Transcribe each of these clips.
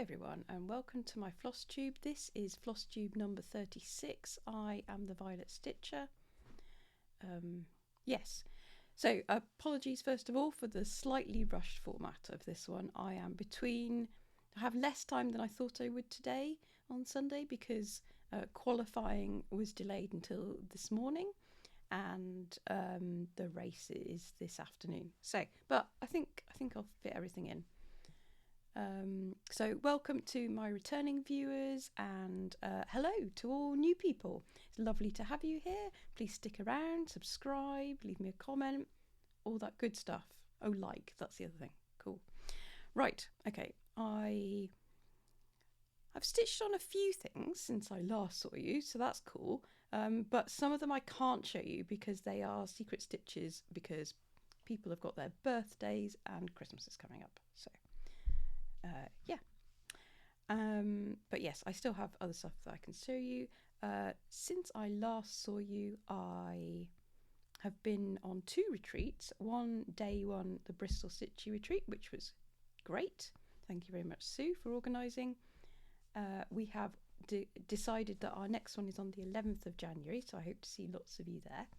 everyone and welcome to my Floss Tube. This is Floss Tube number 36. I am the Violet Stitcher. Yes, so apologies first of all for the slightly rushed format of this one. I have less time than I thought I would today on Sunday because qualifying was delayed until this morning and the race is this afternoon. But I think I'll fit everything in. So welcome to my returning viewers and hello to all new people. It's lovely to have you here. Please stick around, subscribe, leave me a comment, all that good stuff. Oh, that's the other thing. Cool. Right, okay. I've stitched on a few things since I last saw you, so that's cool. But some of them I can't show you because they are secret stitches because people have got their birthdays and Christmas is coming up. So but yes, I still have other stuff that I can show you. Since I last saw you, I have been on 2 retreats. Day one, the Bristol Stitchy retreat, which was great. Thank you very much, Sue, for organising. We have decided that our next one is on the 11th of January, so I hope to see lots of you there.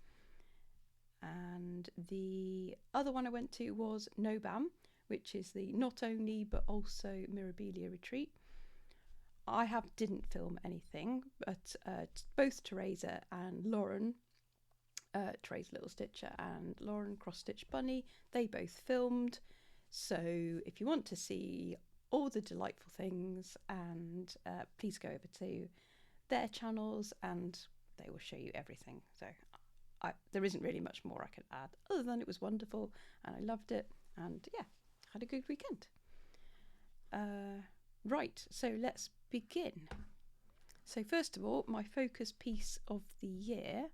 And the other one I went to was Nobam, which is the not only but also Mirabilia retreat. I didn't film anything, but both Teresa and Lauren, Teresa Little Stitcher and Lauren Cross Stitch Bunny, they both filmed. So if you want to see all the delightful things, and please go over to their channels and they will show you everything. So there isn't really much more I could add other than it was wonderful and I loved it, and yeah, had a good weekend. Right, so let's begin. So first of all, my focus piece of the year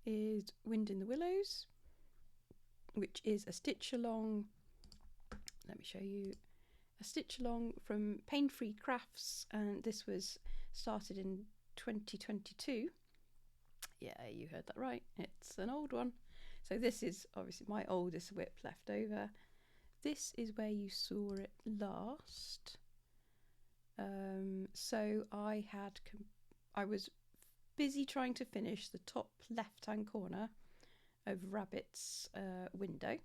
is Wind in the Willows, which is a stitch along. Let me show you a stitch along from Paine Free Crafts, and this was started in 2022. Yeah, you heard that right. It's an old one. So this is obviously my oldest whip left over. This is where you saw it last. So I was busy trying to finish the top left-hand corner of Rabbit's window,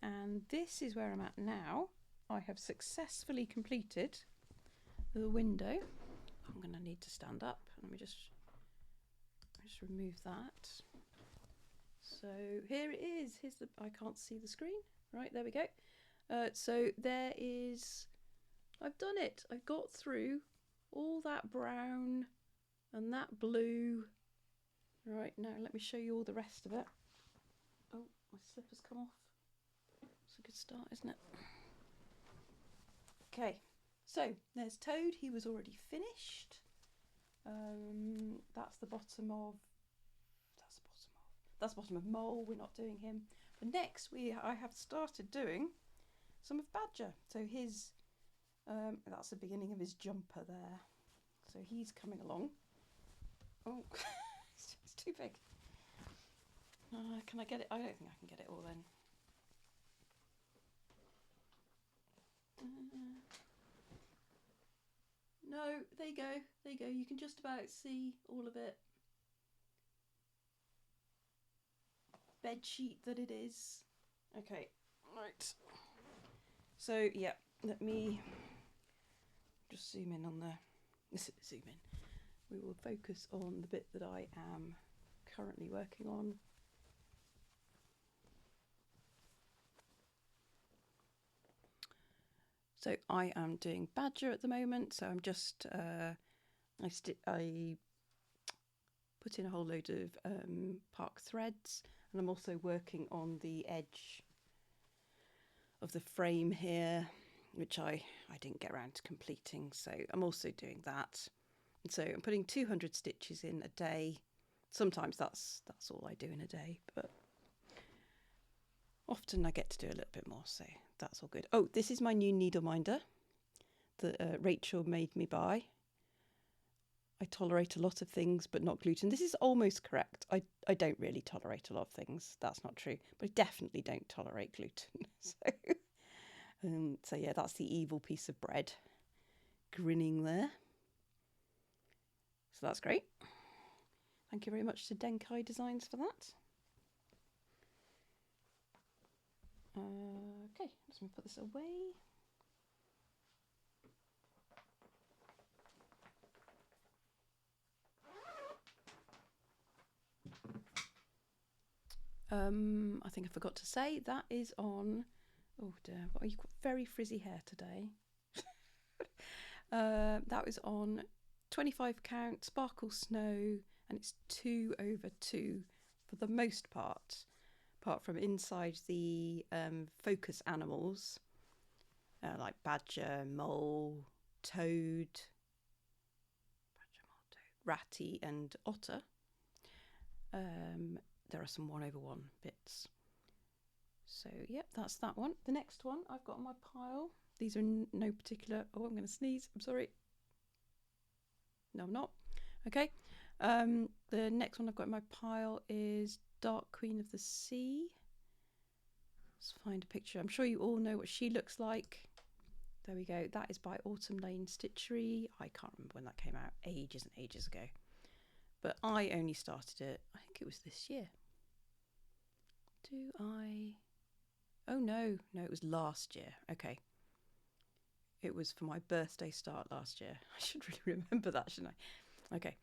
and this is where I'm at now. I have successfully completed the window. I'm going to need to stand up. Let me just remove that. So here it is. I can't see the screen. Right, there we go. So there is, I've done it. I've got through all that brown and that blue. Right, now let me show you all the rest of it. Oh, my slipper's come off. It's a good start, isn't it? Okay, so there's Toad. He was already finished. That's the bottom of Mole. We're not doing him. But next I have started doing some of Badger. So his that's the beginning of his jumper there. So he's coming along. Oh, it's too big. Can I get it? I don't think I can get it all in. No, there you go. There you go. You can just about see all of it. Bed sheet that it is. Okay, right. So yeah, let me just zoom in on zoom in. We will focus on the bit that I am currently working on. So I am doing Badger at the moment. So I'm just I put in a whole load of park threads, and I'm also working on the edge of the frame here, which I didn't get around to completing. So I'm also doing that. And so I'm putting 200 stitches in a day. Sometimes that's all I do in a day, but often I get to do a little bit more, so that's all good. Oh, this is my new needle minder that Rachel made me buy. I tolerate a lot of things, but not gluten. This is almost correct. I don't really tolerate a lot of things. That's not true. But I definitely don't tolerate gluten. So yeah, that's the evil piece of bread. grinning there. So that's great. Thank you very much to Denkai Designs for that. Okay, let's put this away. I think I forgot to say that is on. Oh dear, what are you got? Very frizzy hair today. That was on 25 count sparkle snow, and it's 2/2 for the most part, apart from inside the focus animals like badger, mole, toad, ratty, and otter. There are some 1/1 bits. So, yep, that's that one. The next one I've got on my pile. These are no particular... Oh, I'm going to sneeze. I'm sorry. No, I'm not. Okay. The next one I've got in my pile is Dark Queen of the Sea. Let's find a picture. I'm sure you all know what she looks like. There we go. That is by Autumn Lane Stitchery. I can't remember when that came out. Ages and ages ago. But I only started it, I think it was this year. Oh no, it was last year. Okay. It was for my birthday start last year. I should really remember that, shouldn't I? Okay.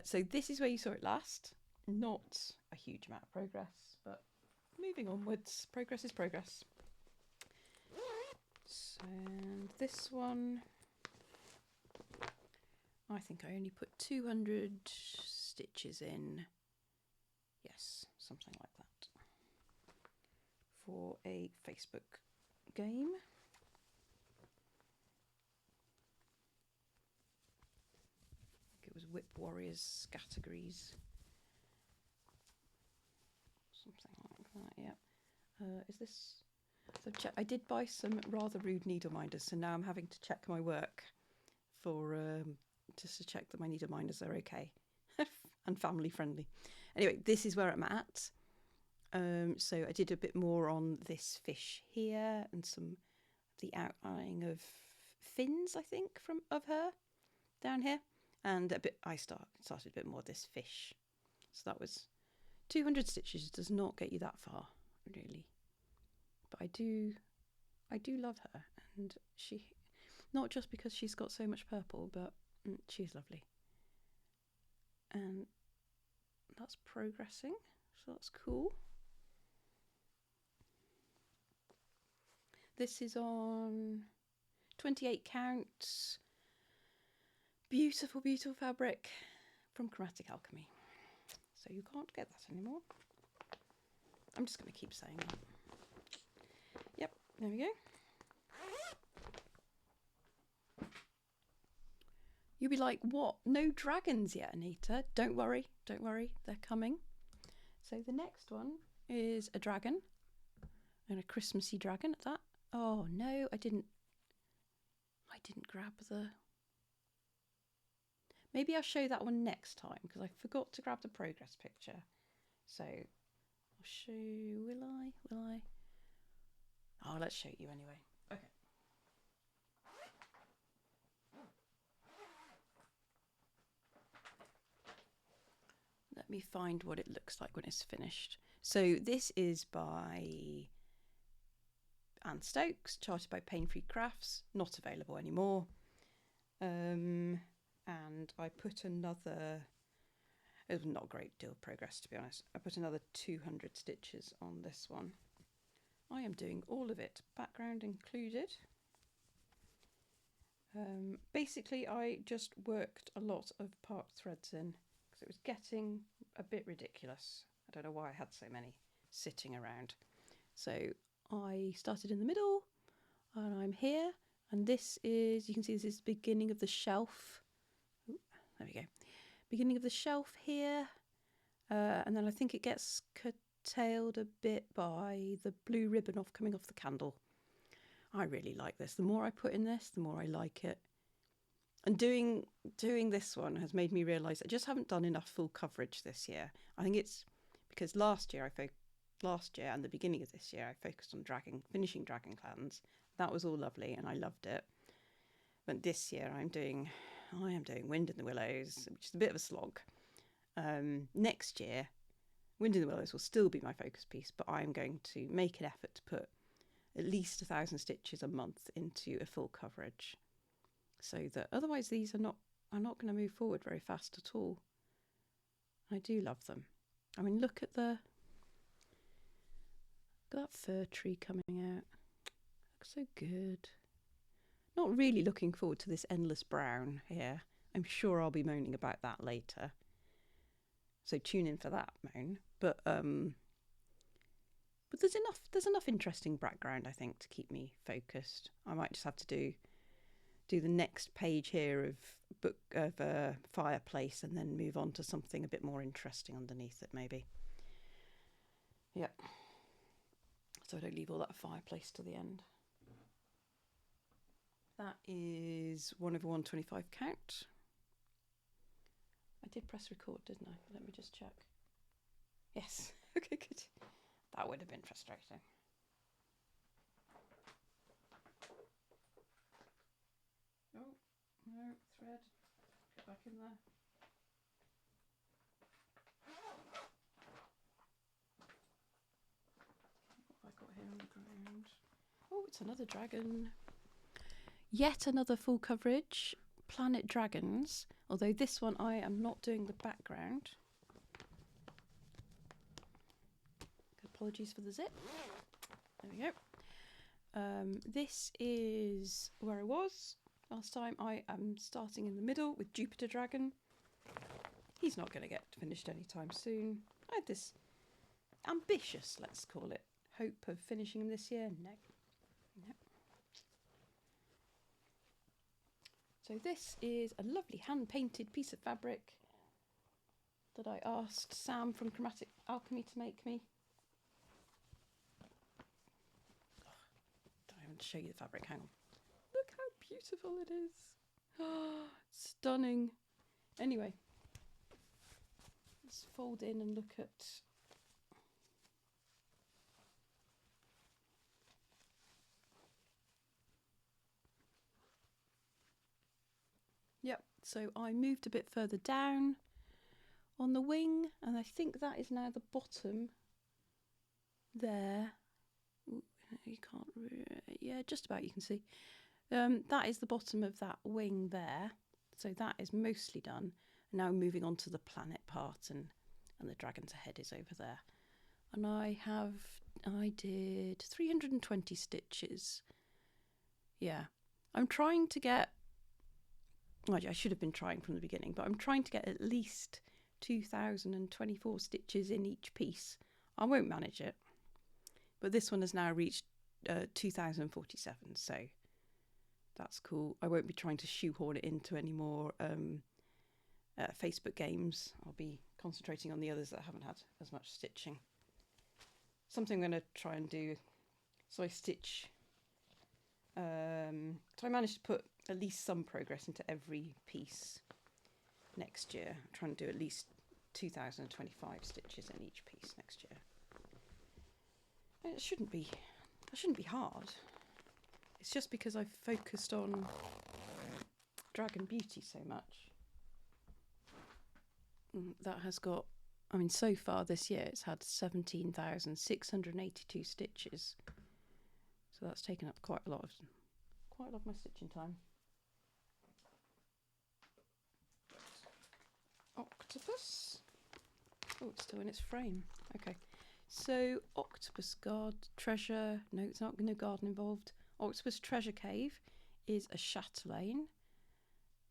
So this is where you saw it last. Not a huge amount of progress, but moving onwards. Progress is progress. So, and this one, I think I only put 200 stitches in. Yes, something like that. For a Facebook game. I think it was Whip Warriors categories. Something like that, yeah. Is this... So I did buy some rather rude needle minders, so now I'm having to check my work for just to check that my needle minders are okay and family friendly. Anyway, this is where I'm at. So I did a bit more on this fish here and some the outlining of fins, I think, of her down here, and a bit. I started a bit more of this fish. So that was 200 stitches. Does not get you that far, really. But I do love her, and she, not just because she's got so much purple, but she's lovely. And that's progressing, so that's cool. This is on 28 counts. Beautiful, beautiful fabric from Chromatic Alchemy. So you can't get that anymore. I'm just going to keep saying that. Yep, there we go. You'll be like, what? No dragons yet, Anita? Don't worry, they're coming. So the next one is a dragon, and a Christmassy dragon at that. Oh no, I didn't grab the... Maybe I'll show that one next time, because I forgot to grab the progress picture. So I'll show you, will I? Oh, let's show you anyway. Okay. Let me find what it looks like when it's finished. So this is by Anne Stokes, charted by Paine Free Crafts, not available anymore. And I put another, it was not a great deal of progress, to be honest. I put another 200 stitches on this one. I am doing all of it, background included. Basically, I just worked a lot of part threads in because it was getting a bit ridiculous. I don't know why I had so many sitting around. So I started in the middle, and I'm here, and this is, you can see this is the beginning of the shelf. Ooh, there we go. Beginning of the shelf here, and then I think it gets curtailed a bit by the blue ribbon coming off the candle. I really like this. The more I put in this, the more I like it. And doing this one has made me realise I just haven't done enough full coverage this year. I think it's because last year and the beginning of this year I focused on finishing Dragon Clans. That was all lovely and I loved it. But this year I am doing Wind in the Willows, which is a bit of a slog. Next year, Wind in the Willows will still be my focus piece, but I'm going to make an effort to put at least 1,000 stitches a month into a full coverage, so that otherwise these are not going to move forward very fast at all. I do love them. I mean, look at that fir tree coming out. Looks so good. Not really looking forward to this endless brown here. I'm sure I'll be moaning about that later. So tune in for that moan. But there's enough interesting background, I think, to keep me focused. I might just have to do the next page here of fireplace, and then move on to something a bit more interesting underneath it, maybe. Yep. So I don't leave all that fireplace to the end. That is 1/125 count. I did press record, didn't I? Let me just check. Yes. Okay, good. That would have been frustrating. Oh, no, thread. Get back in there. What have I got here on the ground? Oh, it's another dragon. Yet another full coverage. Planet Dragons. Although this one I am not doing the background. Apologies for the zip. There we go. This is where I was last time. I am starting in the middle with Jupiter Dragon. He's not going to get finished anytime soon. I had this ambitious, let's call it, hope of finishing him this year. No. So this is a lovely hand-painted piece of fabric that I asked Sam from Chromatic Alchemy to make me. Don't even show you the fabric, hang on. Look how beautiful it is. Oh, stunning. Anyway, let's fold in and look at Yep, so I moved a bit further down on the wing, and I think that is now the bottom there. Ooh, you can't, yeah, just about you can see. That is the bottom of that wing there. So that is mostly done. Now moving on to the planet part, and the dragon's head is over there. And I did 320 stitches. Yeah, I'm trying to get, I should have been trying from the beginning, but I'm trying to get at least 2,024 stitches in each piece. I won't manage it, but this one has now reached 2,047, so that's cool. I won't be trying to shoehorn it into any more Facebook games. I'll be concentrating on the others that haven't had as much stitching. Something I'm going to try and do, so I stitch, so I managed to put at least some progress into every piece next year. I'm trying to do at least 2,025 stitches in each piece next year. It shouldn't be hard. It's just because I've focused on Dragon Beauty so much. That has got, I mean, so far this year it's had 17,682 stitches. So that's taken up quite a lot of my stitching time. Octopus. Oh, it's still in its frame. Okay. So Octopus guard treasure. No, it's not, no garden involved. Octopus treasure cave is a chatelaine.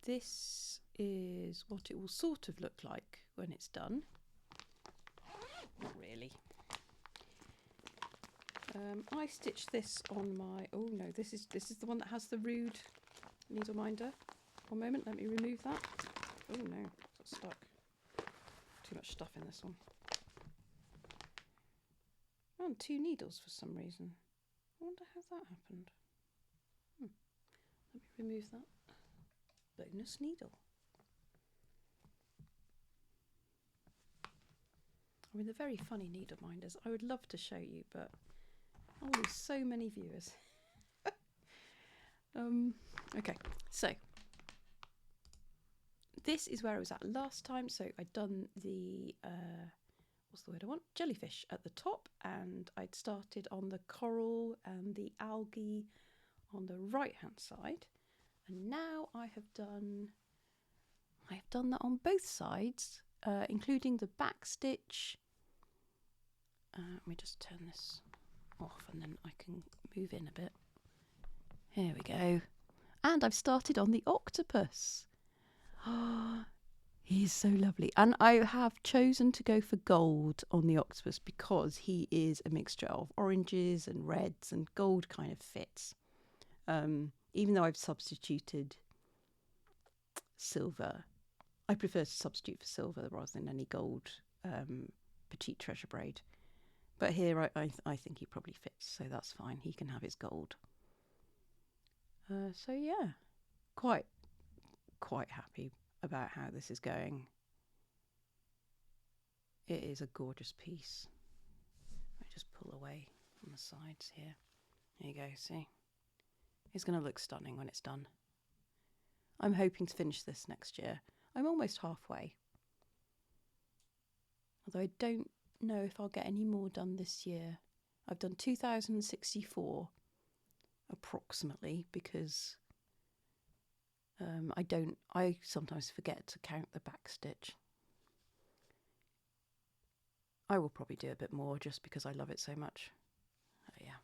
This is what it will sort of look like when it's done. Not really. I stitched this on my, oh no, this is the one that has the rude needle minder. One moment, let me remove that. Oh no, got stuck. Too much stuff in this one. And 2 needles for some reason. I wonder how that happened. Let me remove that. Bonus needle. I mean, they're very funny needle minders. I would love to show you, but I'll lose so many viewers. Okay, So this is where I was at last time. So I'd done the what's the word I want? Jellyfish at the top, and I'd started on the coral and the algae on the right hand side, and now I have done that on both sides, including the back stitch. Let me just turn this off and then I can move in a bit. Here we go. And I've started on the octopus. Oh, he's so lovely. And I have chosen to go for gold on the octopus because he is a mixture of oranges and reds, and gold kind of fits. Even though I've substituted silver, I prefer to substitute for silver rather than any gold petite treasure braid. But here I think he probably fits, so that's fine. He can have his gold. So yeah, quite happy about how this is going. It is a gorgeous piece. I just pull away on the sides here. There you go, see? It's going to look stunning when it's done. I'm hoping to finish this next year. I'm almost halfway. Although I don't know if I'll get any more done this year. I've done 2064 approximately, because I sometimes forget to count the back stitch. I will probably do a bit more just because I love it so much. Yeah.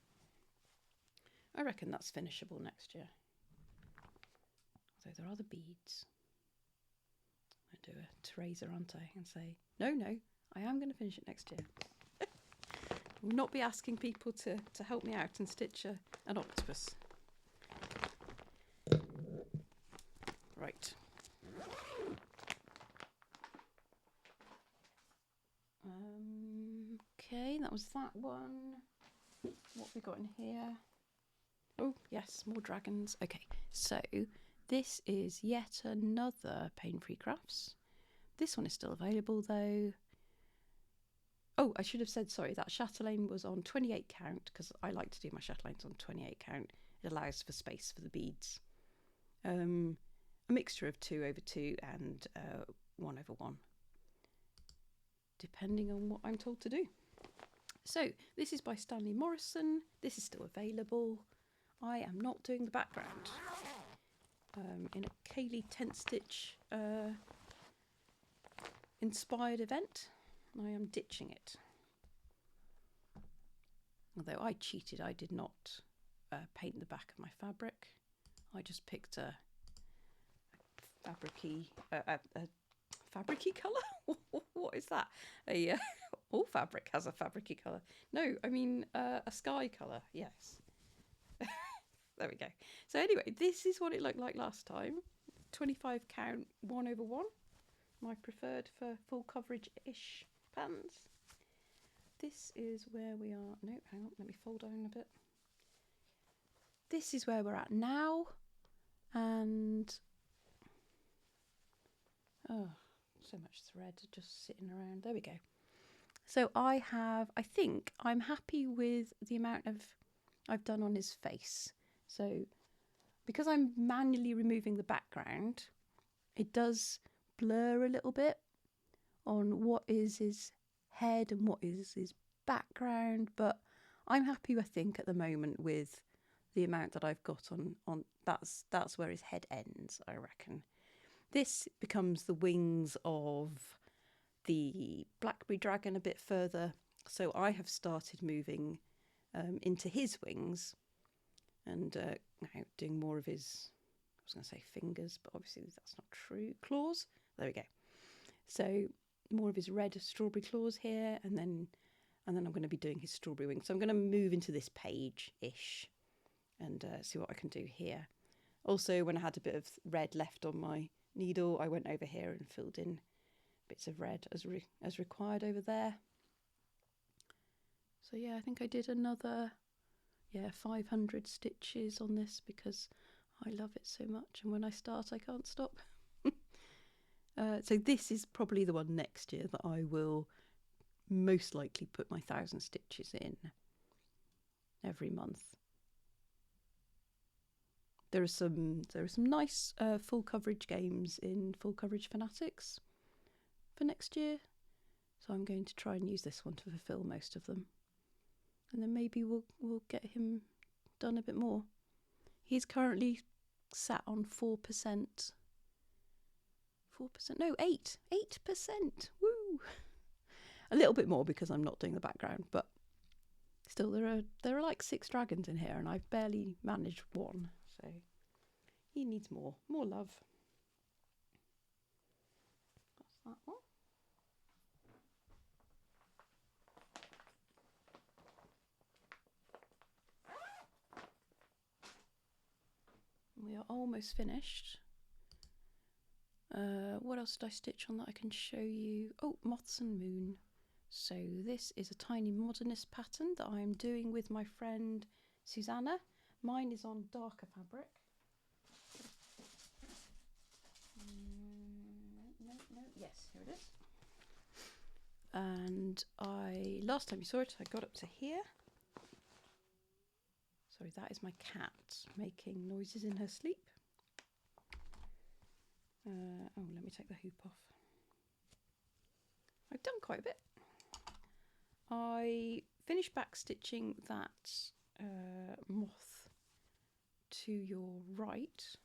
I reckon that's finishable next year. Although there are the beads. I do a Teresa, aren't I? And say, no, I am going to finish it next year. I will not be asking people to help me out and stitch an octopus. Right. Okay, that was that one. What have we got in here? Oh, yes, more dragons. Okay, so this is yet another Paine Free Crafts. This one is still available though. Oh, I should have said, sorry, that Chatelaine was on 28 count, because I like to do my Chatelaines on 28 count. It allows for space for the beads. A mixture of 2/2 and 1/1, depending on what I'm told to do. So this is by Stanley Morrison. This is still available. I am not doing the background. In a Kaylee tent stitch inspired event, I am ditching it. Although I cheated, I did not paint the back of my fabric. I just picked a fabricy colour? What is that? All fabric has a fabricy colour. No, I mean a sky colour, yes. There we go. So anyway, this is what it looked like last time. 25 count 1/1. My preferred for full coverage-ish patterns. This is where we are. No, hang on, let me fold down a bit. This is where we're at now. And oh, so much thread just sitting around. There we go. So I think I'm happy with the amount of I've done on his face. So because I'm manually removing the background, it does blur a little bit on what is his head and what is his background, but I'm happy, I think, at the moment with the amount that I've got on that's where his head ends, I reckon. This becomes the wings of the Blackberry Dragon a bit further, so I have started moving into his wings and now doing more of his, I was going to say fingers, but obviously that's not true, claws. There we go. So more of his red strawberry claws here, and then I'm going to be doing his strawberry wings. So I'm going to move into this page-ish and see what I can do here. Also, when I had a bit of red left on my needle, I went over here and filled in bits of red as required over there. So yeah, I think I did another 500 stitches on this because I love it so much, and when I start I can't stop. So this is probably the one next year that I will most likely put my 1,000 stitches in every month. there are some nice full coverage games in Full Coverage Fanatics for next year. So I'm going to try and use this one to fulfill most of them. And then maybe we'll get him done a bit more. He's currently sat on 4%. 4%? No, 8%. Woo! A little bit more because I'm not doing the background, but still there are like 6 dragons in here and I've barely managed one. So he needs more love. That's that one. We are almost finished. What else did I stitch on that I can show you? Oh, Moths Moon. So this is a tiny modernist pattern that I'm doing with my friend Susanna. Mine is on darker fabric. No, yes, here it is. And last time you saw it, I got up to here. Sorry, that is my cat making noises in her sleep. Oh, let me take the hoop off. I've done quite a bit. I finished back stitching that moth to your right,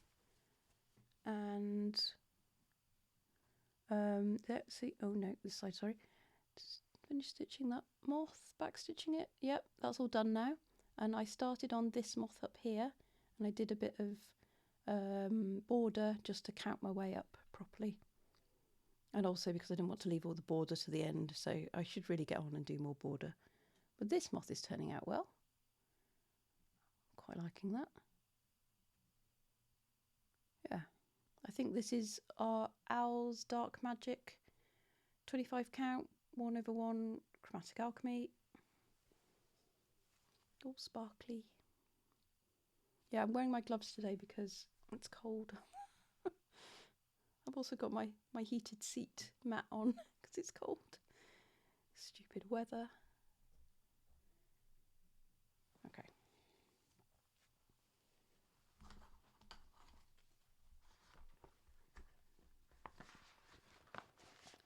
and let's see. Oh no, this side. Sorry. Just finished stitching that moth, back stitching it. Yep, that's all done now. And I started on this moth up here, and I did a bit of border just to count my way up properly. And also because I didn't want to leave all the border to the end, so I should really get on and do more border. But this moth is turning out well. Quite liking that. Yeah, I think this is our Owl's Dark Magic 25 count, 1/1 Chromatic Alchemy. All sparkly. Yeah, I'm wearing my gloves today because it's cold. I've also got my heated seat mat on because it's cold. Stupid weather. Okay.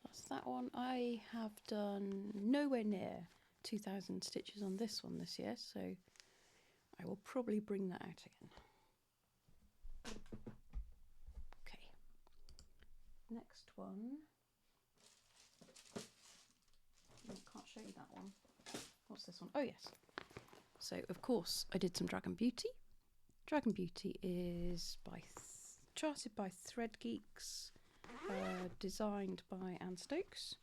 That's that one. I have done nowhere near 2,000 stitches on this one this year, so I will probably bring that out again. Okay. Next one. I can't show you that one. What's this one? Oh yes. So of course I did some Dragon Beauty. Dragon Beauty is charted by Thread Geeks, designed by Anne Stokes.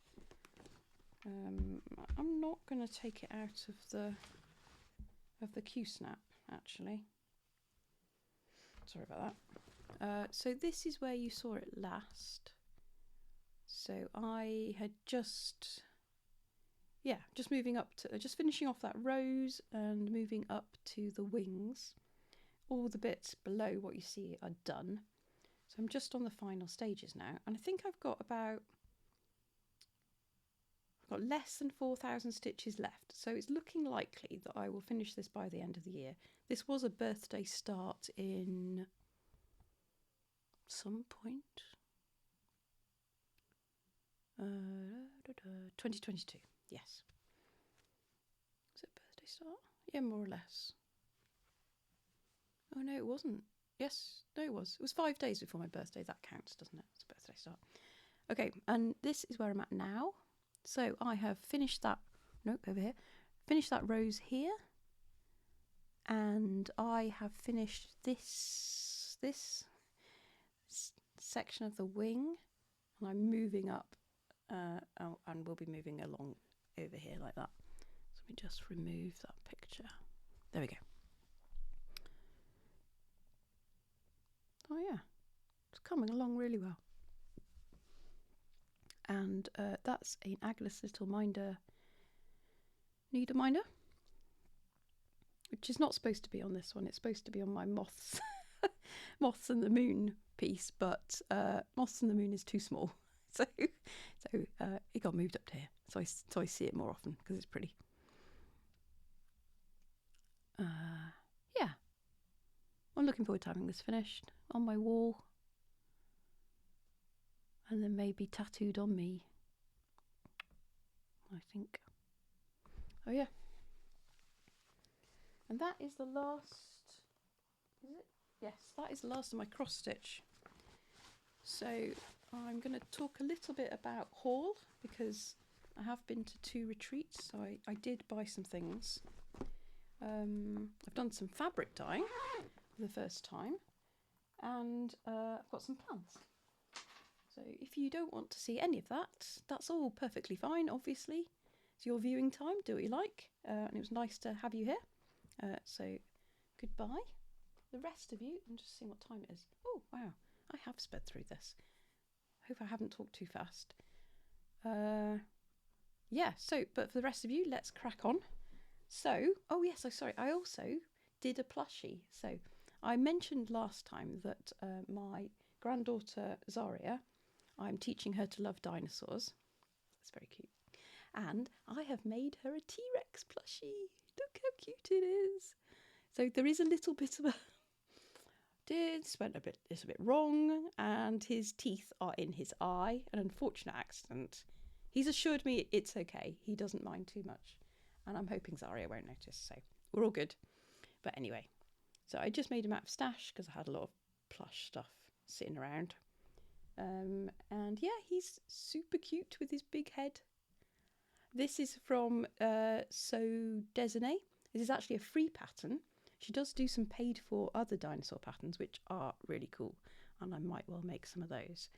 I'm not going to take it out of the Q-snap actually. Sorry about that. So this is where you saw it last. So I had just moving up to, just finishing off that rose and moving up to the wings. All the bits below what you see are done. So I'm just on the final stages now, and I think I've got less than 4,000 stitches left. So it's looking likely that I will finish this by the end of the year. This was a birthday start in some point. 2022, yes. Was it a birthday start? Yeah, more or less. Oh no, it wasn't. Yes, no it was. It was 5 days before my birthday. That counts, doesn't it? It's a birthday start. Okay, and this is where I'm at now. So I have finished that, over here. Finished that rose here. And I have finished this section of the wing. And I'm moving up. And we'll be moving along over here like that. So let me just remove that picture. There we go. Oh yeah, it's coming along really well. And that's an Agnes Little Minder needle minder, which is not supposed to be on this one. It's supposed to be on my Moths and the Moon piece, but Moths and the Moon is too small. So it got moved up to here, so I see it more often because it's pretty. Yeah. I'm looking forward to having this finished on my wall. And then maybe tattooed on me, I think. Oh yeah. And that is the last, is it? Yes, that is the last of my cross stitch. So I'm going to talk a little bit about haul, because I have been to 2 retreats, so I did buy some things. I've done some fabric dyeing for the first time, and I've got some plans. So if you don't want to see any of that, that's all perfectly fine, obviously. It's your viewing time, do what you like, and it was nice to have you here. So goodbye. The rest of you, I'm just seeing what time it is. Oh, wow, I have sped through this. Hope I haven't talked too fast. Yeah, so, but for the rest of you, let's crack on. So, oh yes, sorry, I also did a plushie. So I mentioned last time that my granddaughter Zaria, I'm teaching her to love dinosaurs. It's very cute. And I have made her a T-rex plushie. Look how cute it is. So there is a little bit of a... This went a bit wrong, and his teeth are in his eye. An unfortunate accident. He's assured me it's okay. He doesn't mind too much. And I'm hoping Zaria won't notice, so we're all good. But anyway, so I just made him out of stash because I had a lot of plush stuff sitting around. And yeah, he's super cute with his big head. This is from So Desine. This is actually a free pattern. She does do some paid for other dinosaur patterns, which are really cool, and I might well make some of those.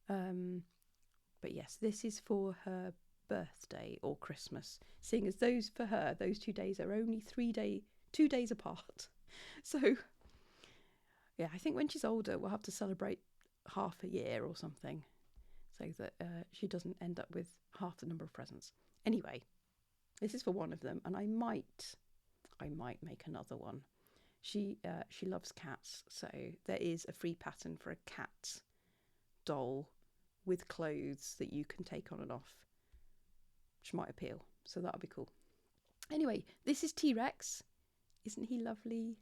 But yes, this is for her birthday or Christmas, seeing as those 2 days are only 2 days apart. So yeah, I think when she's older we'll have to celebrate half a year or something, so that she doesn't end up with half the number of presents. Anyway, this is for one of them, and I might make another one. She loves cats, so there is a free pattern for a cat doll with clothes that you can take on and off, which might appeal, so that'll be cool. Anyway, this is T-rex. Isn't he lovely?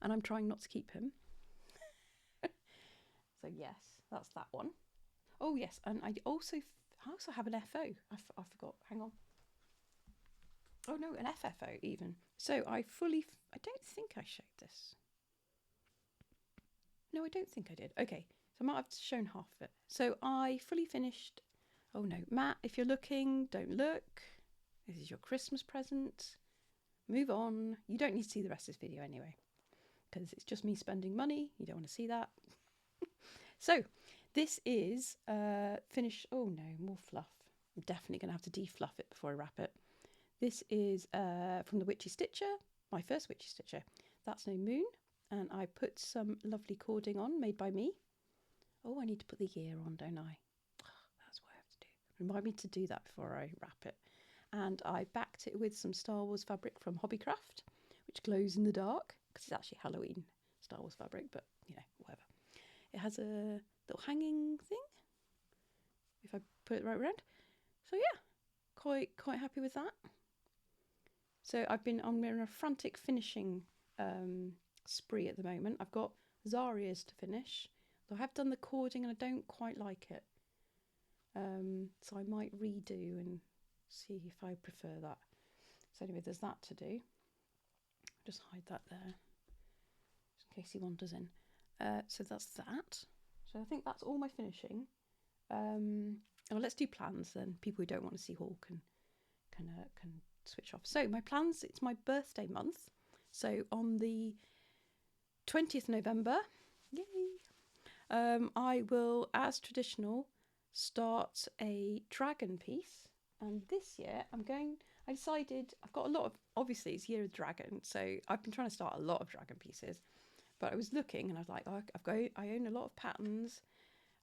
And I'm trying not to keep him. So yes, that's that one. Oh yes, and I also have an FO. I forgot. Hang on. Oh no, an FFO even. So I don't think I showed this. No, I don't think I did. Okay, so I might have shown half of it. So I fully finished. Oh no, Matt, if you're looking, don't look. This is your Christmas present. Move on. You don't need to see the rest of this video anyway, because it's just me spending money. You don't want to see that. So this is finished. Oh no, more fluff. I'm definitely going to have to defluff it before I wrap it. This is from the Witchy Stitcher, my first Witchy Stitcher. That's No Moon, and I put some lovely cording on, made by me. Oh, I need to put the year on, don't I? That's what I have to do. Remind me to do that before I wrap it. And I backed it with some Star Wars fabric from Hobbycraft, which glows in the dark, because it's actually Halloween Star Wars fabric, but, you know, whatever. It has a little hanging thing, if I put it right around. So yeah, quite happy with that. So I'm in a frantic finishing spree at the moment. I've got Zaria's to finish. So I have done the cording and I don't quite like it. So I might redo and see if I prefer that. So anyway, there's that to do. Just hide that there, just in case he wanders in. So that's that. So I think that's all my finishing. Well, let's do plans then. People who don't want to see haul can switch off. So my plans, it's my birthday month. So on the 20th November, yay, I will, as traditional, start a dragon piece. And this year I decided, I've got a lot of, obviously it's Year of Dragon, so I've been trying to start a lot of dragon pieces. But I was looking and I was like, oh, I own a lot of patterns.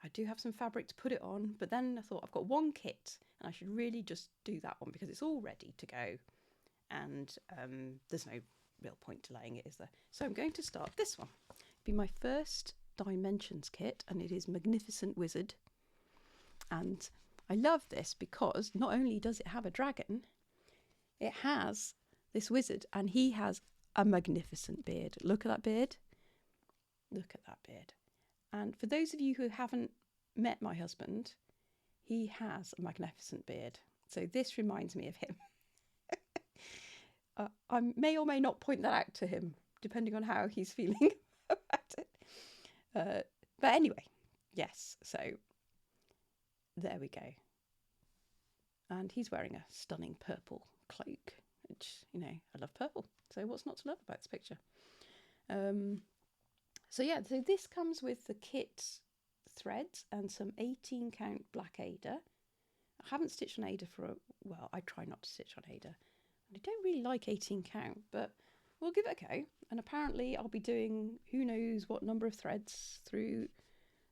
I do have some fabric to put it on, but then I thought I've got one kit and I should really just do that one because it's all ready to go. And there's no real point delaying it, is there? So I'm going to start this one. It'll be my first Dimensions kit, and it is Magnificent Wizard. And I love this because not only does it have a dragon, it has this wizard, and he has a magnificent beard. Look at that beard. Look at that beard. And for those of you who haven't met my husband, he has a magnificent beard. So this reminds me of him. I may or may not point that out to him, depending on how he's feeling about it. But anyway, yes, so there we go. And he's wearing a stunning purple cloak, which, you know, I love purple. So what's not to love about this picture? So this comes with the kit threads and some 18 count black Ada. I haven't stitched on Ada well, I try not to stitch on Ada. I don't really like 18 count, but we'll give it a go. And apparently I'll be doing who knows what number of threads through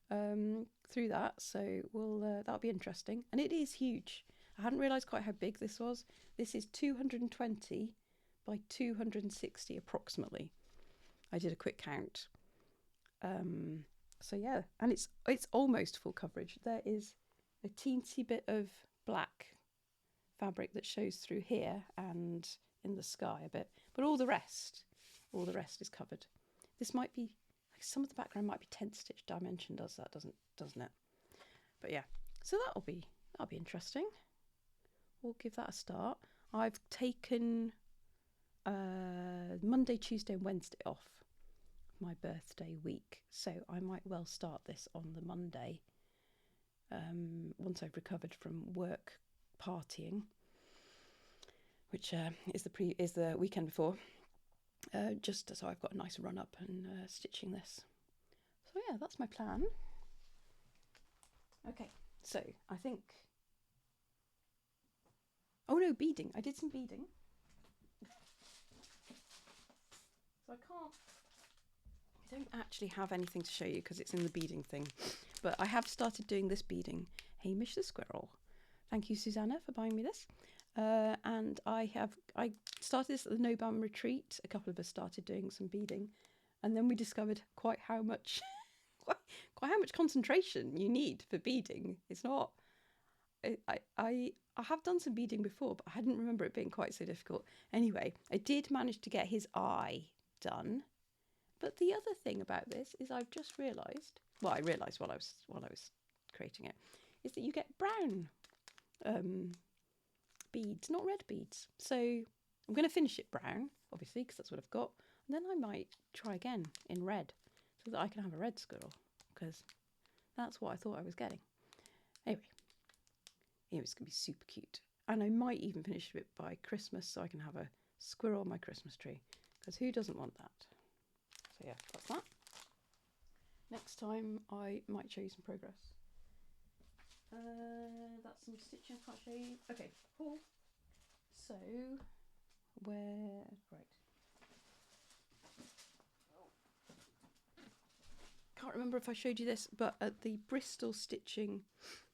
that. So that'll be interesting. And it is huge. I hadn't realised quite how big this was. This is 220 by 260 approximately. I did a quick count. So yeah, and it's almost full coverage. There is a teensy bit of black fabric that shows through here and in the sky a bit, but all the rest is covered. This might be like some of the background might be 10th stitch dimension, doesn't it? But yeah, so that'll be interesting. We'll give that a start. I've taken Monday, Tuesday and Wednesday off my birthday week, so I might well start this on the Monday once I've recovered from work partying, which is the weekend before, just so I've got a nice run up and stitching this. So yeah, that's my plan. Okay, so I think, oh no, beading. I did some beading. So I don't actually have anything to show you because it's in the beading thing, but I have started doing this beading. Hamish the squirrel. Thank you, Susanna, for buying me this. And I started this at the No Bam retreat. A couple of us started doing some beading, and then we discovered quite how much concentration you need for beading. It's not. I have done some beading before, but I hadn't remember it being quite so difficult. Anyway, I did manage to get his eye done. But the other thing about this is I've just realised. Well, I realised while I was creating it, is that you get brown beads, not red beads. So I'm going to finish it brown, obviously, because that's what I've got. And then I might try again in red, so that I can have a red squirrel, because that's what I thought I was getting. Anyway, it's going to be super cute. And I might even finish it by Christmas, so I can have a squirrel on my Christmas tree, because who doesn't want that? So yeah, that's that. Next time I might show you some progress. That's some stitching I can't show you. Okay, cool. So, right. Can't remember if I showed you this, but at the Bristol stitching,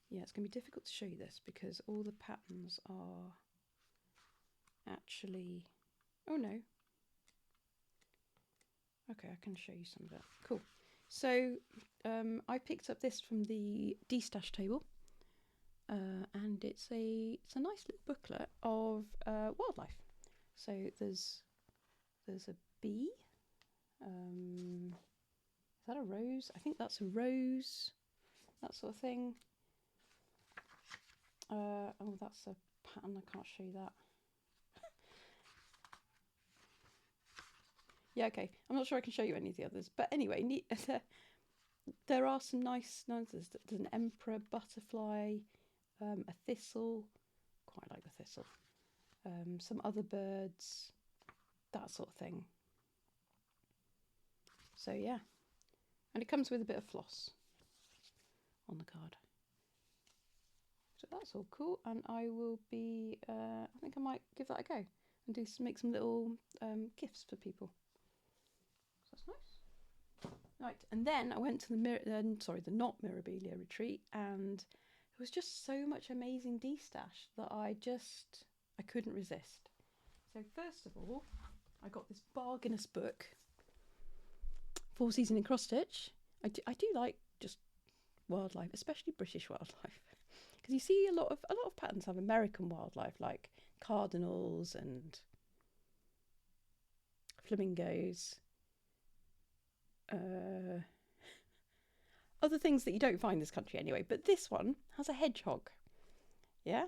yeah, it's going to be difficult to show you this because all the patterns are actually, oh no. Okay, I can show you some of it. Cool. So I picked up this from the D-stash table, and it's a nice little booklet of wildlife. So there's a bee. Is that a rose? I think that's a rose. That sort of thing. Oh, that's a pattern. I can't show you that. Yeah, okay. I'm not sure I can show you any of the others. But anyway, there are some nice ones. There's an emperor butterfly, a thistle. Quite like the thistle. Some other birds, that sort of thing. So yeah. And it comes with a bit of floss on the card. So that's all cool. And I will be, I think I might give that a go and make some little gifts for people. That's nice. Right, and then I went to the not Mirabilia retreat, and there was just so much amazing D-stash that I couldn't resist. So first of all, I got this bargainous book, 4 Season in Cross Stitch. I do like just wildlife, especially British wildlife, because you see a lot of patterns have American wildlife like cardinals and flamingos, other things that you don't find in this country anyway. But this one has a hedgehog, yeah,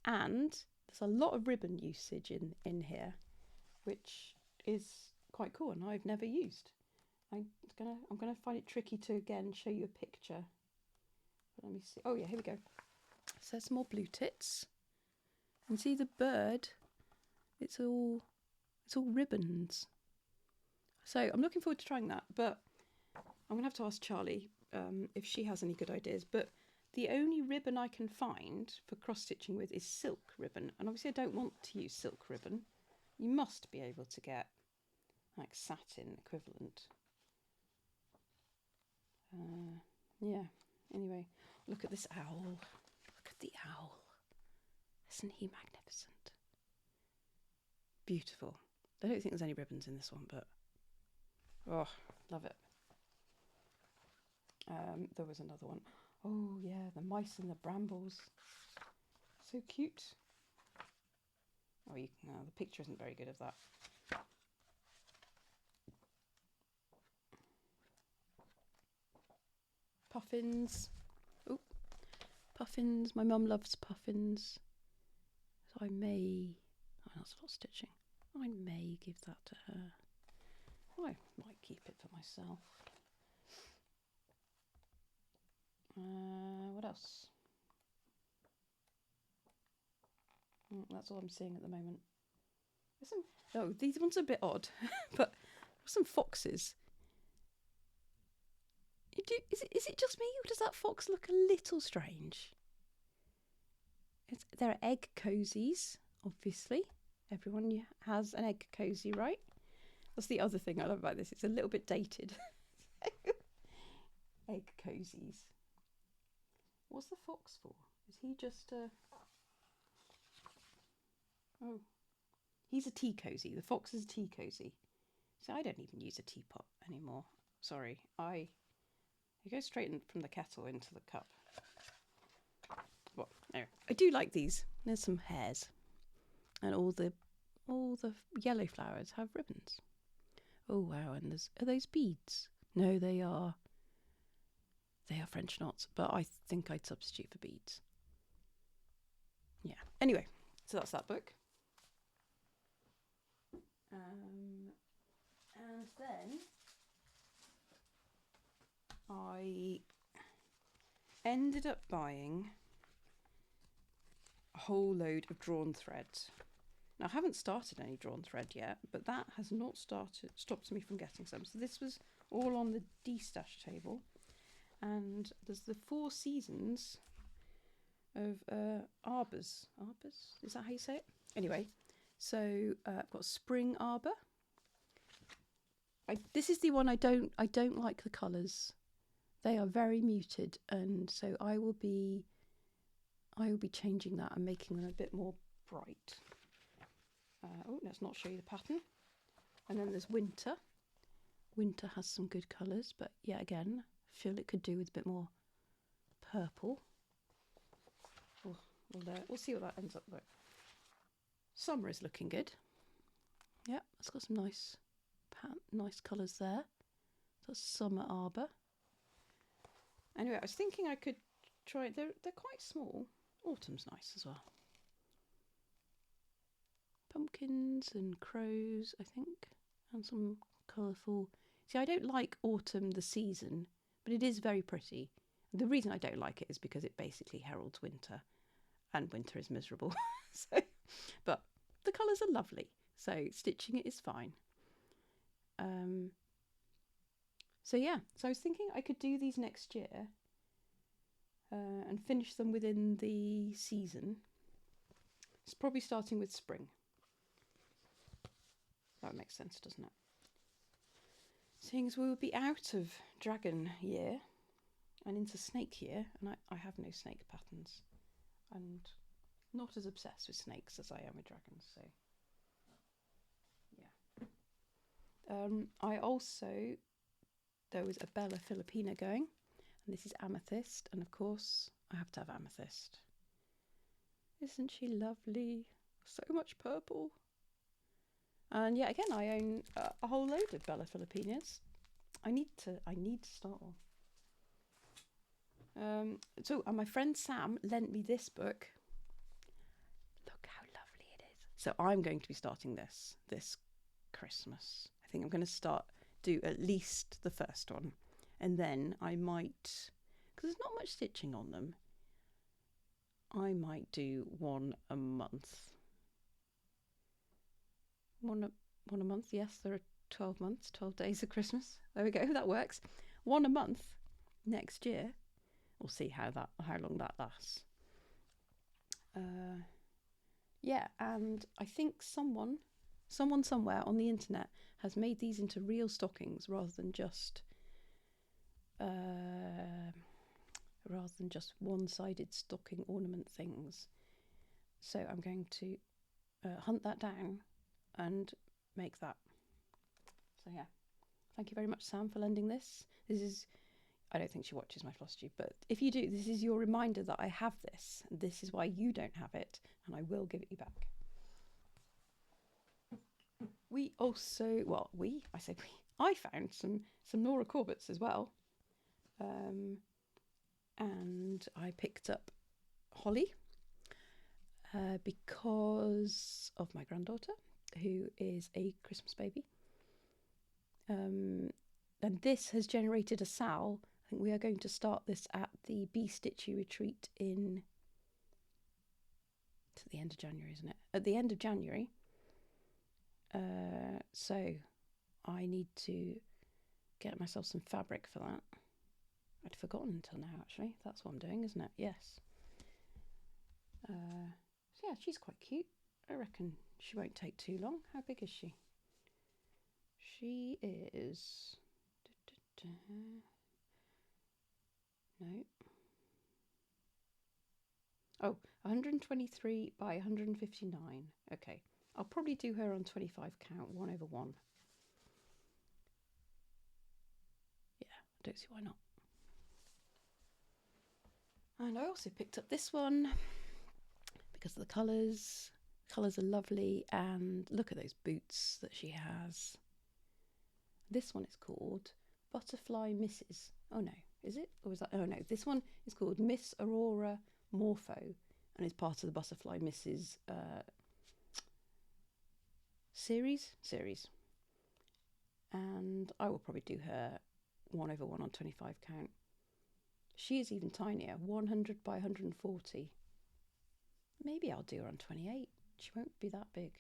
and there's a lot of ribbon usage in here, which is quite cool, and I've never used. I'm gonna find it tricky to again show you a picture. Let me see. Oh yeah, here we go. So there's some more blue tits. And see the bird? It's all ribbons. So I'm looking forward to trying that, but I'm gonna have to ask Charlie if she has any good ideas. But the only ribbon I can find for cross stitching with is silk ribbon, and obviously I don't want to use silk ribbon. You must be able to get like satin equivalent. Yeah. Anyway, look at this owl. Look at the owl. Isn't he magnificent? Beautiful. I don't think there's any ribbons in this one, but oh, love it. There was another one. Oh yeah, the mice and the brambles. So cute. Oh, the picture isn't very good of that. Puffins. Oh, puffins. My mum loves puffins. So I may... Oh, that's a lot of stitching. I may give that to her. I might keep it for myself. What else? That's all I'm seeing at the moment. Oh, these ones are a bit odd, but some foxes. Is it just me, or does that fox look a little strange? There are egg cozies, obviously. Everyone has an egg cozy, right? That's the other thing I love about this. It's a little bit dated. Egg cozies. What's the fox for? Is he just a... Oh. He's a tea cozy. The fox is a tea cozy. So I don't even use a teapot anymore. Sorry. It goes straight from the kettle into the cup. Well, anyway, I do like these. There's some hairs. And all the yellow flowers have ribbons. Oh wow, and are those beads? No, they are French knots, but I think I'd substitute for beads. Yeah. Anyway, so that's that book. And then I ended up buying a whole load of drawn threads. Now, I haven't started any drawn thread yet, but that has not stopped me from getting some. So this was all on the de-stash table. And there's the 4 seasons of arbors. Arbors? Is that how you say it? Anyway, so I've got spring arbor. This is the one I don't like the colours. They are very muted, and so I will be changing that and making them a bit more bright. Let's not show you the pattern. And then there's winter. Winter has some good colours, but yeah, again, I feel it could do with a bit more purple. We'll see what that ends up like. Summer is looking good. Yeah, it's got some nice colours there. That's summer arbor. Anyway, I was thinking I could try. They're quite small. Autumn's nice as well. Pumpkins and crows, I think, and some colourful. See, I don't like autumn the season, but it is very pretty. The reason I don't like it is because it basically heralds winter, and winter is miserable. But the colours are lovely, so stitching it is fine. So yeah, so I was thinking I could do these next year and finish them within the season. It's probably starting with spring. That makes sense, doesn't it? Seeing as we will be out of dragon year and into snake year, and I have no snake patterns, and not as obsessed with snakes as I am with dragons, so yeah. There was a Bella Filipina going, and this is amethyst, and of course I have to have amethyst. Isn't she lovely? So much purple. And yeah, again, I own a whole load of Bella Filipinas. I need to start one. And my friend Sam lent me this book. Look how lovely it is. So I'm going to be starting this Christmas. I think I'm going to do at least the first one, and then I might, because there's not much stitching on them, I might do one a month. One a month, yes, there are 12 months, 12 days of Christmas. There we go, that works. One a month next year. We'll see how long that lasts. Yeah, and I think someone somewhere on the internet has made these into real stockings rather than just one-sided stocking ornament things. So I'm going to hunt that down and make that. So yeah, thank you very much, Sam, for lending this. I don't think she watches my Floss Tube, but if you do, this is your reminder that I have this. This is why you don't have it, and I will give it you back. We also, I found some Nora Corbetts as well. And I picked up Holly because of my granddaughter, who is a Christmas baby. And this has generated a Sal. I think we are going to start this at the Bee Stitchy retreat it's at the end of January, isn't it? At the end of January. So I need to get myself some fabric for that. I'd forgotten until now, actually. That's what I'm doing, isn't it? Yes. So yeah, she's quite cute. I reckon she won't take too long. How big is she? She is... No. Oh, 123 by 159. Okay. I'll probably do her on 25 count, 1/1. Yeah, I don't see why not. And I also picked up this one because of the colours. Colours are lovely, and look at those boots that she has. This one is called Butterfly Misses. Oh no, is it? Or is that? Oh no, this one is called Miss Aurora Morpho, and is part of the Butterfly Misses series. And I will probably do her 1/1 on 25 count. She is even tinier, 100 by 140. Maybe I'll do her on 28. She won't be that big.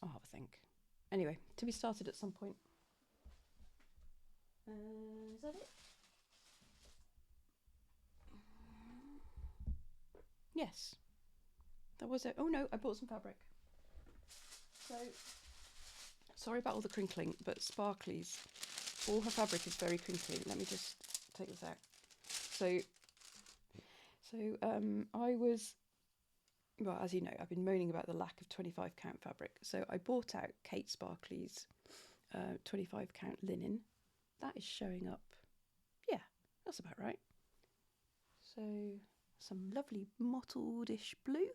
I'll have a think. Anyway, to be started at some point. Is that it? Yes. That was it. Oh no, I bought some fabric. So, sorry about all the crinkling, but Sparkly's, all her fabric is very crinkly. Let me just take this out. So I was, well, as you know, I've been moaning about the lack of 25 count fabric. So I bought out Kate Sparkly's 25 count linen. That is showing up. Yeah, that's about right. So some lovely mottled-ish blue.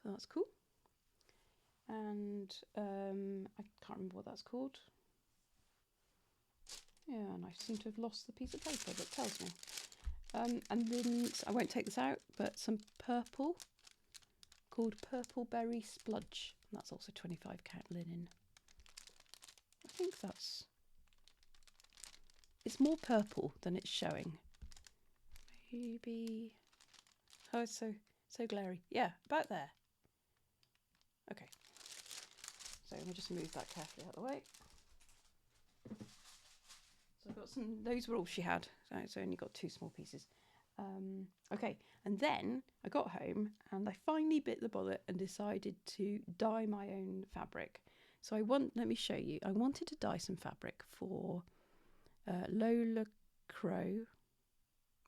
So that's cool. And I can't remember what that's called. Yeah, and I seem to have lost the piece of paper that tells me. And then, I won't take this out, but some purple called Purple Berry Spludge. And that's also 25 count linen. I think it's more purple than it's showing. Maybe, oh, it's so glary. Yeah, about there. Okay. So let me just move that carefully out of the way. So I've got some, those were all she had. So it's only got 2 small pieces. Okay, and then I got home and I finally bit the bullet and decided to dye my own fabric. So let me show you. I wanted to dye some fabric for Lola Crow.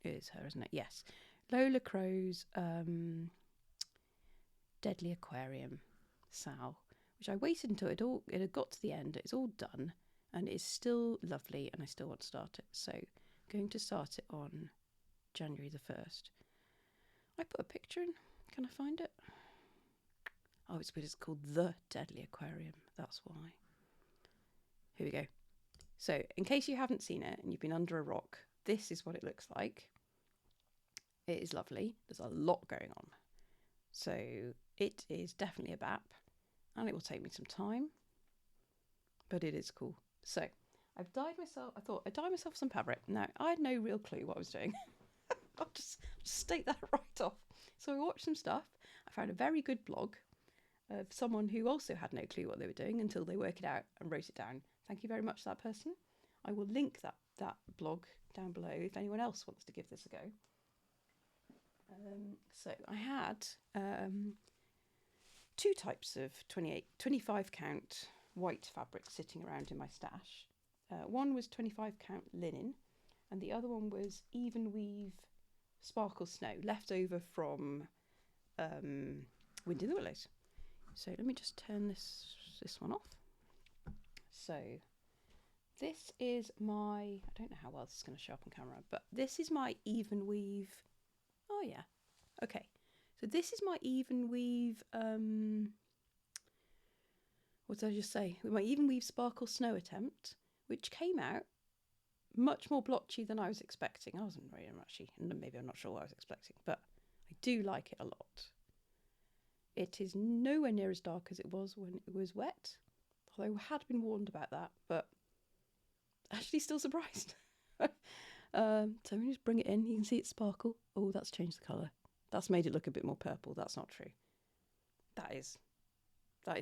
It is her, isn't it? Yes. Lola Crow's Deadly Aquarium Sal, which I waited until it had got to the end. It's all done and it's still lovely and I still want to start it. So I'm going to start it on January the 1st. I put a picture in. Can I find it? Oh, it's called The Deadly Aquarium. That's why. Here we go. So, in case you haven't seen it and you've been under a rock, this is what it looks like. It is lovely. There's a lot going on. So, it is definitely a BAP, and it will take me some time, but it is cool. So, I've dyed myself, I thought I'd dye myself some fabric. Now, I had no real clue what I was doing. I'll just state that right off. So I watched some stuff. I found a very good blog of someone who also had no clue what they were doing until they worked it out and wrote it down. Thank you very much to that person. I will link that blog down below if anyone else wants to give this a go. So I had 2 types of 25 count white fabric sitting around in my stash. One was 25 count linen, and the other one was even weave sparkle snow, left over from Wind in the Willows. So let me just turn this one off. So this is my, I don't know how well this is going to show up on camera, but this is my even weave. Oh yeah, okay. So this is my even weave, what did I just say? My even weave sparkle snow attempt, which came out much more blotchy than I was expecting. I wasn't very much, maybe I'm not sure what I was expecting, but I do like it a lot. It is nowhere near as dark as it was when it was wet, although I had been warned about that, but actually still surprised. So let me just bring it in. You can see it sparkle. Oh, that's changed the colour. That's made it look a bit more purple. That's not true. That is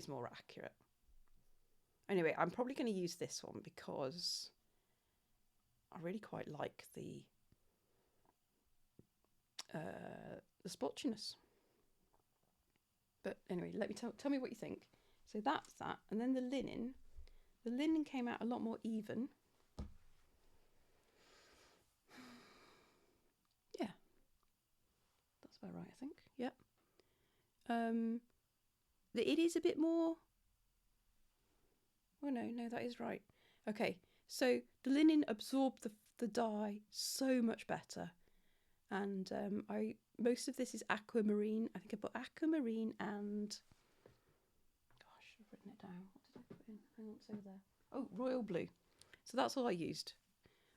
more accurate. Anyway, I'm probably going to use this one because I really quite like the splotchiness. But anyway, let me tell me what you think. So that's that, and then the linen. The linen came out a lot more even. Yeah, that's about right, I think. Yep. It is a bit more. Oh no, that is right. Okay, so the linen absorbed the dye so much better, and most of this is aquamarine. I think I put aquamarine and gosh, I've written it down. What did I put in? Hang on, it's over there. Oh, royal blue. So that's all I used.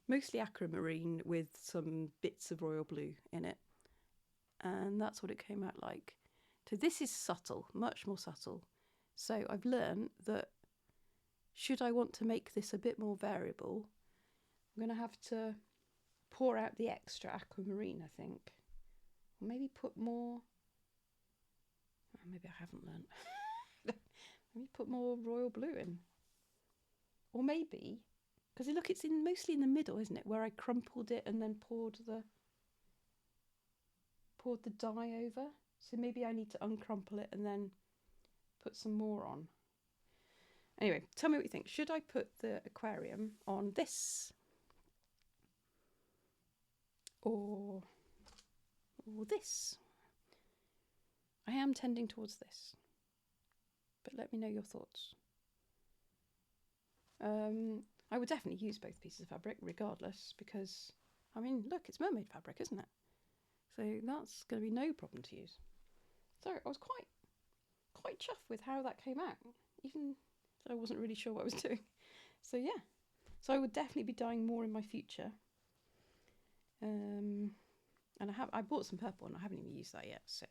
Mostly aquamarine with some bits of royal blue in it, and that's what it came out like. So this is subtle, much more subtle. So I've learned that should I want to make this a bit more variable, I'm going to have to pour out the extra aquamarine, I think. Or maybe put more. Oh, maybe I haven't learnt. Maybe put more royal blue in. Or maybe, because look, it's mostly in the middle, isn't it? Where I crumpled it and then poured the dye over. So maybe I need to uncrumple it and then put some more on. Anyway, tell me what you think. Should I put the aquarium on this? Or this? I am tending towards this. But let me know your thoughts. I would definitely use both pieces of fabric regardless, because, I mean, look, it's mermaid fabric, isn't it? So that's going to be no problem to use. So I was quite chuffed with how that came out, even though I wasn't really sure what I was doing. So yeah, so I would definitely be dyeing more in my future. And I bought some purple and I haven't even used that yet, so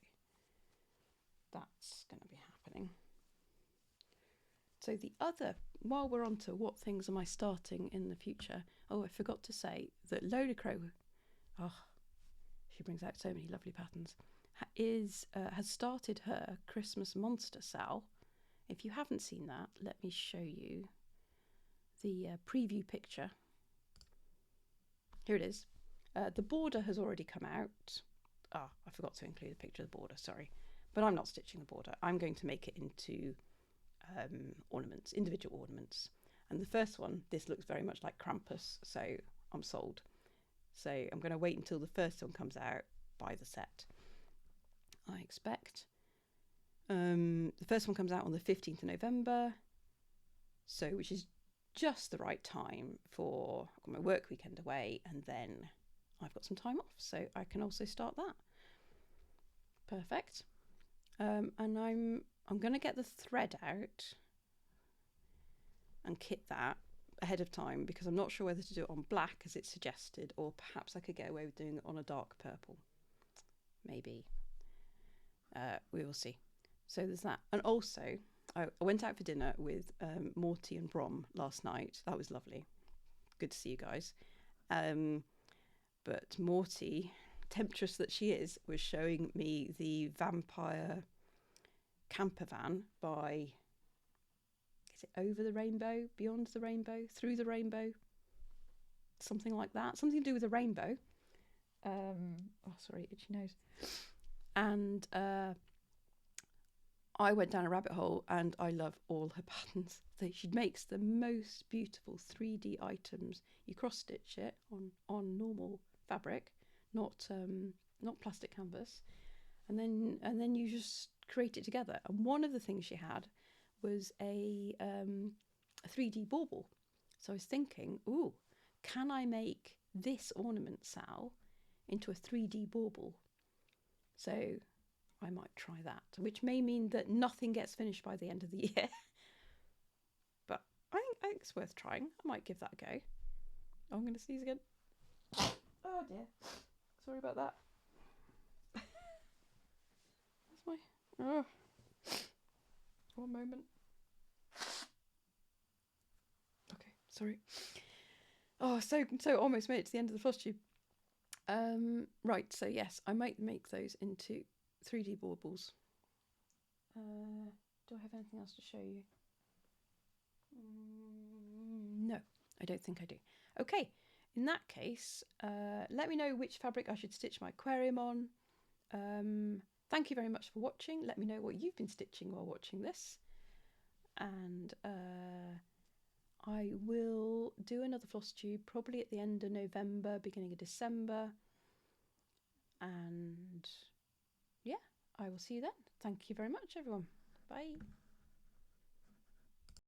that's going to be happening. So the other, while we're on to what things am I starting in the future, oh, I forgot to say that Lola Crow, she brings out so many lovely patterns, has started her Christmas monster sale. If you haven't seen that, let me show you the preview picture. Here it is. The border has already come out. I forgot to include a picture of the border, sorry. But I'm not stitching the border. I'm going to make it into ornaments, individual ornaments. And the first one, this looks very much like Krampus, so I'm sold. So I'm going to wait until the first one comes out, buy the set, I expect. The first one comes out on the 15th of November, so which is just the right time for, I've got my work weekend away, and then I've got some time off, so I can also start that. Perfect. And I'm going to get the thread out and kit that ahead of time, because I'm not sure whether to do it on black as it's suggested, or perhaps I could get away with doing it on a dark purple. Maybe. We will see. So there's that. And also, I went out for dinner with Morty and Brom last night. That was lovely. Good to see you guys. But Morty, temptress that she is, was showing me the vampire camper van by, is it Over the Rainbow, Beyond the Rainbow, Through the Rainbow, something like that, something to do with a rainbow. Oh, sorry, itchy nose. And I went down a rabbit hole, and I love all her patterns. She makes the most beautiful 3D items. You cross stitch it on normal fabric, not plastic canvas, and then you just create it together. And one of the things she had was a 3D bauble. So I was thinking, ooh, can I make this ornament, Sal, into a 3D bauble? So I might try that, which may mean that nothing gets finished by the end of the year. But I think it's worth trying. I might give that a go. Oh, I'm going to sneeze again. Oh dear. Sorry about that. That's my... Oh. One moment. Okay, sorry. Oh, so almost made it to the end of the Floss Tube. Right, so yes, I might make those into 3D baubles. Do I have anything else to show you? No, I don't think I do. Okay, in that case, let me know which fabric I should stitch my aquarium on. Thank you very much for watching. Let me know what you've been stitching while watching this. And I will do another Floss Tube probably at the end of November, beginning of December. And yeah, I will see you then. Thank you very much, everyone. Bye.